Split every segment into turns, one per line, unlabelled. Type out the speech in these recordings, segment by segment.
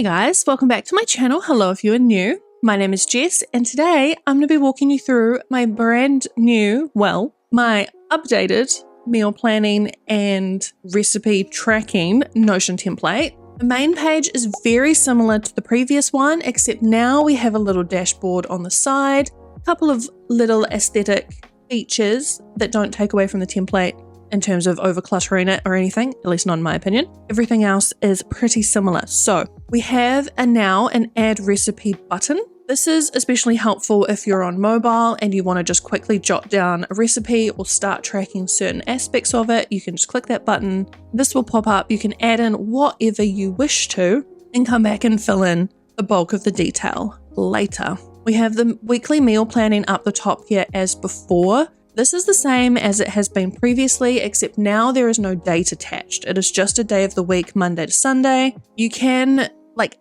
Hi guys, welcome back to my channel. Hello if you are new. My name is Jess and today I'm going to be walking you through my brand new, my updated meal planning and recipe tracking Notion template. The main page is very similar to the previous one, except now we have a little dashboard on the side, a couple of little aesthetic features that don't take away from the template in terms of overcluttering it or anything, at least not in my opinion. Everything else is pretty similar. So we have now an add recipe button. This is especially helpful if you're on mobile and you want to just quickly jot down a recipe or start tracking certain aspects of it. You can just click that button. This will pop up. You can add in whatever you wish to and come back and fill in the bulk of the detail later. We have the weekly meal planning up the top here as before. This is the same as it has been previously, except now there is no date attached. It is just a day of the week, Monday to Sunday. You can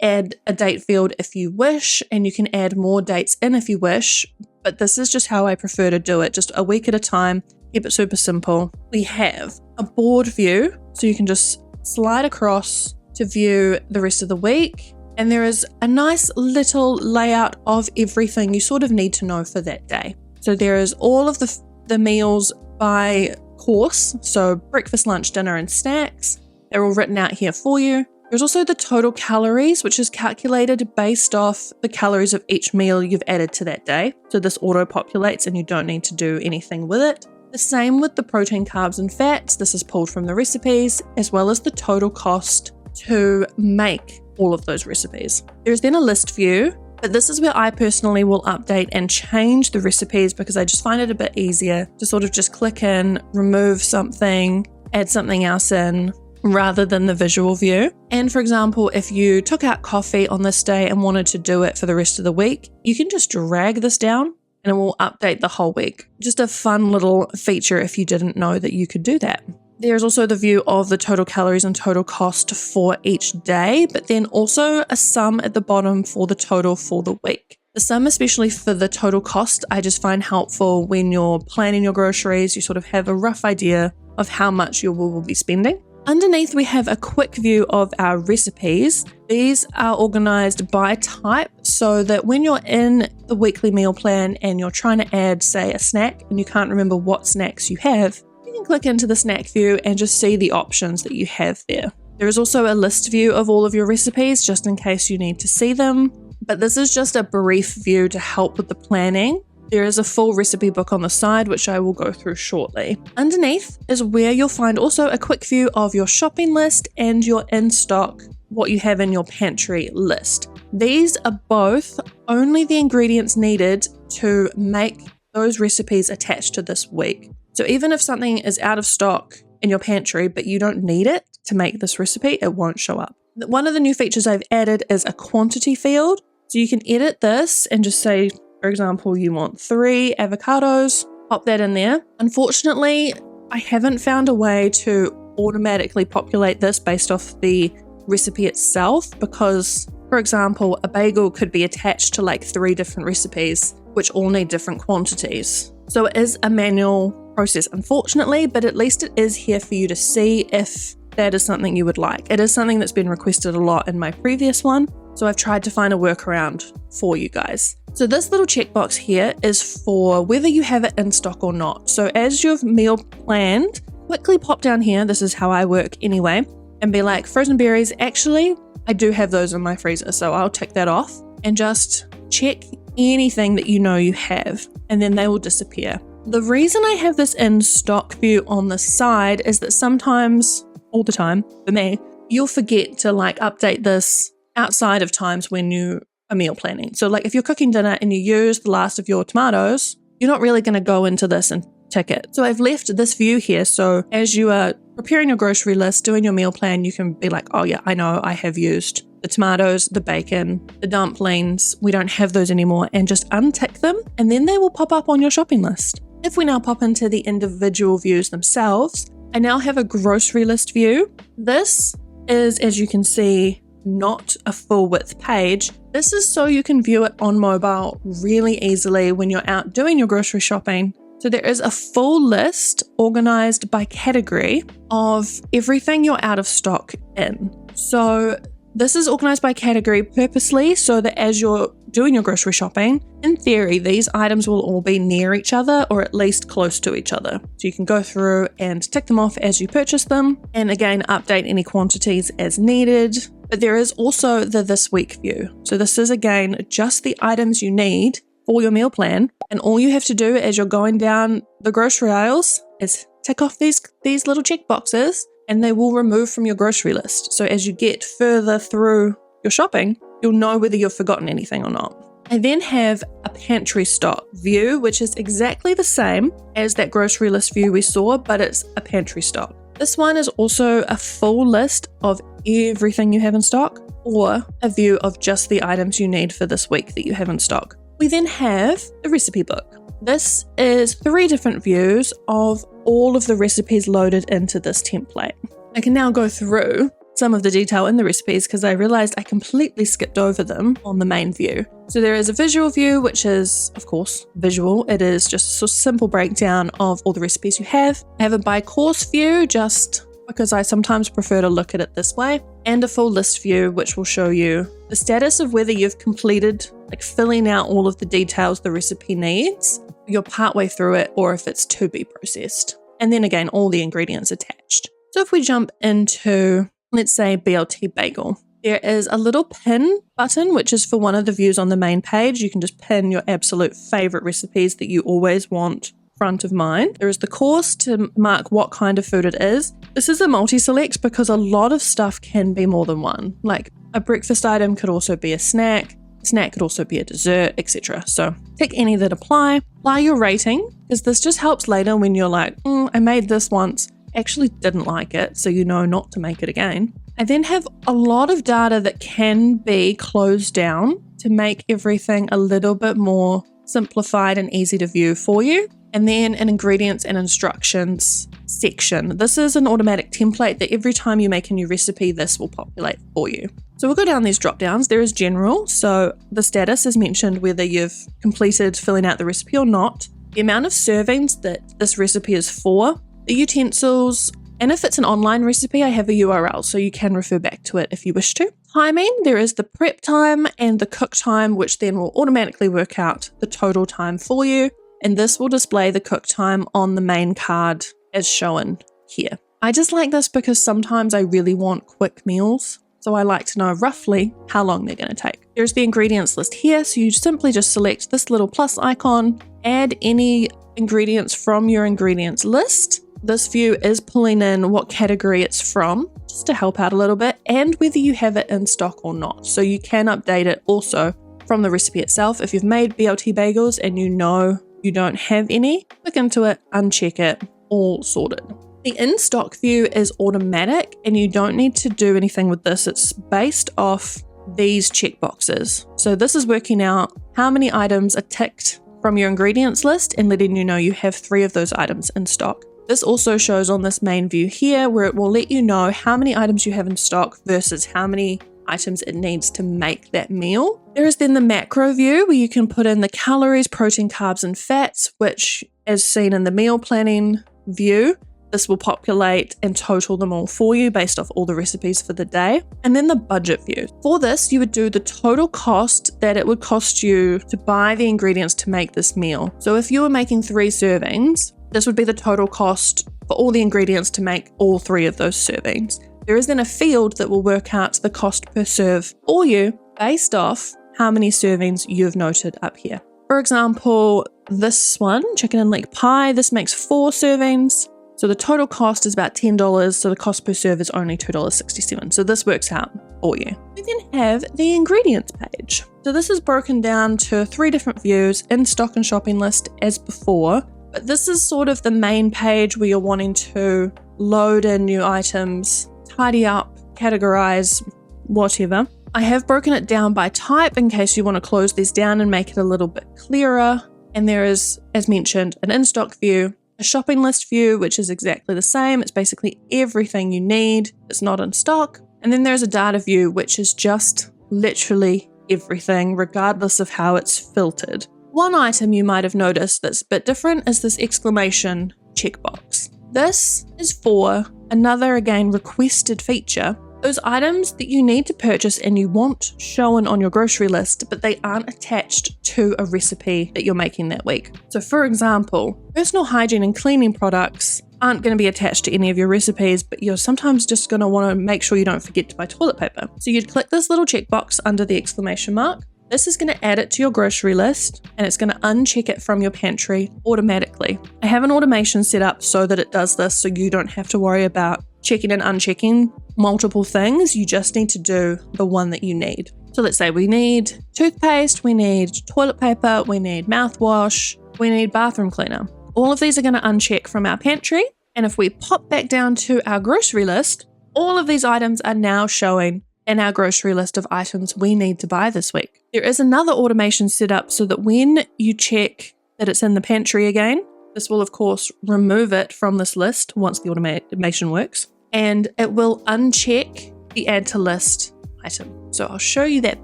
add a date field if you wish, and you can add more dates in if you wish, but this is just how I prefer to do it, just a week at a time, keep it super simple. We have a board view, so you can just slide across to view the rest of the week, and there is a nice little layout of everything you sort of need to know for that day. So there is all of the meals by course, so breakfast, lunch, dinner, and snacks. They're all written out here for you. There's also the total calories, which is calculated based off the calories of each meal you've added to that day. So this auto-populates and you don't need to do anything with it. The same with the protein, carbs, and fats. This is pulled from the recipes, as well as the total cost to make all of those recipes. There's then a list view, but this is where I personally will update and change the recipes because I just find it a bit easier to sort of just click in, remove something, add something else in, rather than the visual view. And for example, if you took out coffee on this day and wanted to do it for the rest of the week, you can just drag this down and it will update the whole week. Just a fun little feature if you didn't know that you could do that. There's also the view of the total calories and total cost for each day, but then also a sum at the bottom for the total for the week. The sum, especially for the total cost, I just find helpful when you're planning your groceries. You sort of have a rough idea of how much you will be spending. Underneath, we have a quick view of our recipes. These are organized by type so that when you're in the weekly meal plan and you're trying to add, say, a snack and you can't remember what snacks you have, you can click into the snack view and just see the options that you have there. There is also a list view of all of your recipes just in case you need to see them, but this is just a brief view to help with the planning. There is a full recipe book on the side, which I will go through shortly. Underneath is where you'll find also a quick view of your shopping list and your in-stock, what you have in your pantry list. These are both only the ingredients needed to make those recipes attached to this week. So even if something is out of stock in your pantry, but you don't need it to make this recipe, it won't show up. One of the new features I've added is a quantity field. So you can edit this and just say, for example, you want 3 avocados, pop that in there. Unfortunately, I haven't found a way to automatically populate this based off the recipe itself because, for example, a bagel could be attached to 3 different recipes, which all need different quantities. So it is a manual process, unfortunately, but at least it is here for you to see if that is something you would like. It is something that's been requested a lot in my previous one, so I've tried to find a workaround for you guys. So this little checkbox here is for whether you have it in stock or not. So as you've meal planned, quickly pop down here, this is how I work anyway, and be like, frozen berries, actually, I do have those in my freezer, so I'll tick that off and just check anything that you know you have, and then they will disappear. The reason I have this in stock view on the side is that sometimes, all the time, for me, you'll forget to update this outside of times when you are meal planning. So if you're cooking dinner and you use the last of your tomatoes, you're not really going to go into this and tick it. So I've left this view here. So as you are preparing your grocery list, doing your meal plan, you can be like, oh yeah, I know I have used the tomatoes, the bacon, the dumplings. We don't have those anymore, and just untick them and then they will pop up on your shopping list. If we now pop into the individual views themselves, I now have a grocery list view. This is, as you can see, not a full width page. This is so you can view it on mobile really easily when you're out doing your grocery shopping. So there is a full list organized by category of everything you're out of stock in. So This is organized by category purposely so that as you're doing your grocery shopping, in theory, these items will all be near each other or at least close to each other. So you can go through and tick them off as you purchase them, and again, update any quantities as needed. But there is also the this week view. So this is again, just the items you need for your meal plan. And all you have to do as you're going down the grocery aisles is tick off these little check boxes, and they will remove from your grocery list. So as you get further through your shopping, you'll know whether you've forgotten anything or not. I then have a pantry stock view, which is exactly the same as that grocery list view we saw, but it's a pantry stock. This one is also a full list of everything you have in stock, or a view of just the items you need for this week that you have in stock. We then have the recipe book. This is 3 different views of all of the recipes loaded into this template. I can now go through some of the detail in the recipes because I realized I completely skipped over them on the main view. So there is a visual view, which is, of course, visual. It is just a simple breakdown of all the recipes you have. I have a by course view, just because I sometimes prefer to look at it this way, and a full list view, which will show you the status of whether you've completed, like filling out all of the details the recipe needs, you're partway through it, or if it's to be processed. And then again, all the ingredients attached. So if we jump into, let's say, BLT bagel, there is a little pin button, which is for one of the views on the main page. You can just pin your absolute favorite recipes that you always want front of mind. There is the course to mark what kind of food it is. This is a multi-select because a lot of stuff can be more than one. Like a breakfast item could also be a snack could also be a dessert, etc. So pick any that apply your rating, because this just helps later when you're like, I made this once, actually didn't like it, so you know not to make it again. I then have a lot of data that can be closed down to make everything a little bit more simplified and easy to view for you. And then an ingredients and instructions section. This is an automatic template that every time you make a new recipe, this will populate for you. So we'll go down these drop downs. There is general. So the status is mentioned whether you've completed filling out the recipe or not, the amount of servings that this recipe is for, the utensils, and if it's an online recipe, I have a URL, so you can refer back to it if you wish to. Timing, there is the prep time and the cook time, which then will automatically work out the total time for you. And this will display the cook time on the main card as shown here. I just like this because sometimes I really want quick meals, so I like to know roughly how long they're going to take. There's the ingredients list here, so you simply just select this little plus icon, add any ingredients from your ingredients list. This view is pulling in what category it's from, just to help out a little bit, and whether you have it in stock or not. So you can update it also from the recipe itself. If you've made BLT bagels and you know you don't have any, click into it, uncheck it, all sorted. The in-stock view is automatic and you don't need to do anything with this. It's based off these checkboxes. So this is working out how many items are ticked from your ingredients list and letting you know you have 3 of those items in stock. This also shows on this main view here where it will let you know how many items you have in stock versus how many items it needs to make that meal. There is then the macro view where you can put in the calories, protein, carbs, and fats, which as seen in the meal planning view, this will populate and total them all for you based off all the recipes for the day. And then the budget view. For this, you would do the total cost that it would cost you to buy the ingredients to make this meal. So if you were making 3 servings, this would be the total cost for all the ingredients to make all 3 of those servings. There is then a field that will work out the cost per serve for you based off how many servings you've noted up here. For example, this one, chicken and leek pie, this makes 4 servings. So the total cost is about $10, so the cost per serve is only $2.67. So this works out for you. We then have the ingredients page. So this is broken down to 3 different views, in stock and shopping list as before. But this is sort of the main page where you're wanting to load in new items, tidy up, categorize, whatever. I have broken it down by type in case you want to close these down and make it a little bit clearer. And there is, as mentioned, an in-stock view, a shopping list view, which is exactly the same. It's basically everything you need. It's not in stock. And then there's a data view, which is just literally everything, regardless of how it's filtered. One item you might have noticed that's a bit different is this exclamation checkbox. This is for another, again, requested feature those items that you need to purchase and you want shown on your grocery list, but they aren't attached to a recipe that you're making that week. So for example, personal hygiene and cleaning products aren't going to be attached to any of your recipes, but you're sometimes just going to want to make sure you don't forget to buy toilet paper. So you'd click this little checkbox under the exclamation mark. This is going to add it to your grocery list and it's going to uncheck it from your pantry automatically. I have an automation set up so that it does this so you don't have to worry about checking and unchecking multiple things. You just need to do the one that you need. So let's say we need toothpaste, we need toilet paper, we need mouthwash, we need bathroom cleaner. All of these are going to uncheck from our pantry. And if we pop back down to our grocery list, all of these items are now showing in our grocery list of items we need to buy this week. There is another automation set up so that when you check that it's in the pantry again, this will of course remove it from this list once the automation works, and it will uncheck the add to list item. So I'll show you that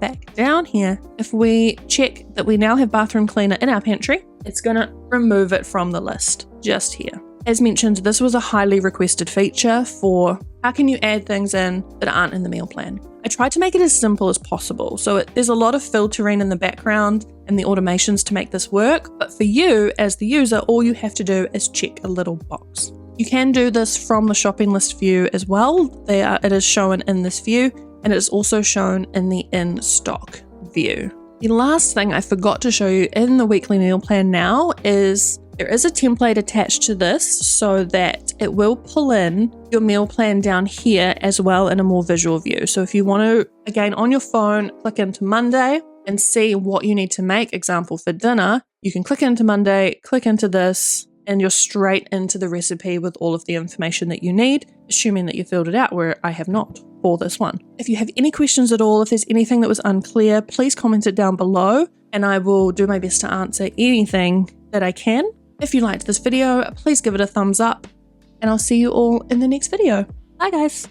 back down here. If we check that we now have bathroom cleaner in our pantry, it's going to remove it from the list just here. As mentioned, this was a highly requested feature for how can you add things in that aren't in the meal plan. I tried to make it as simple as possible. So there's a lot of filtering in the background and the automations to make this work. But for you as the user, all you have to do is check a little box. You can do this from the shopping list view as well. It is shown in this view and it is also shown in the in stock view. The last thing I forgot to show you in the weekly meal plan now is there is a template attached to this so that it will pull in your meal plan down here as well in a more visual view. So if you want to, again, on your phone, click into Monday and see what you need to make, example for dinner, you can click into Monday, click into this, and you're straight into the recipe with all of the information that you need, assuming that you filled it out, where I have not for this one. If you have any questions at all, if there's anything that was unclear, please comment it down below and I will do my best to answer anything that I can. If you liked this video, please give it a thumbs up and I'll see you all in the next video. Bye guys.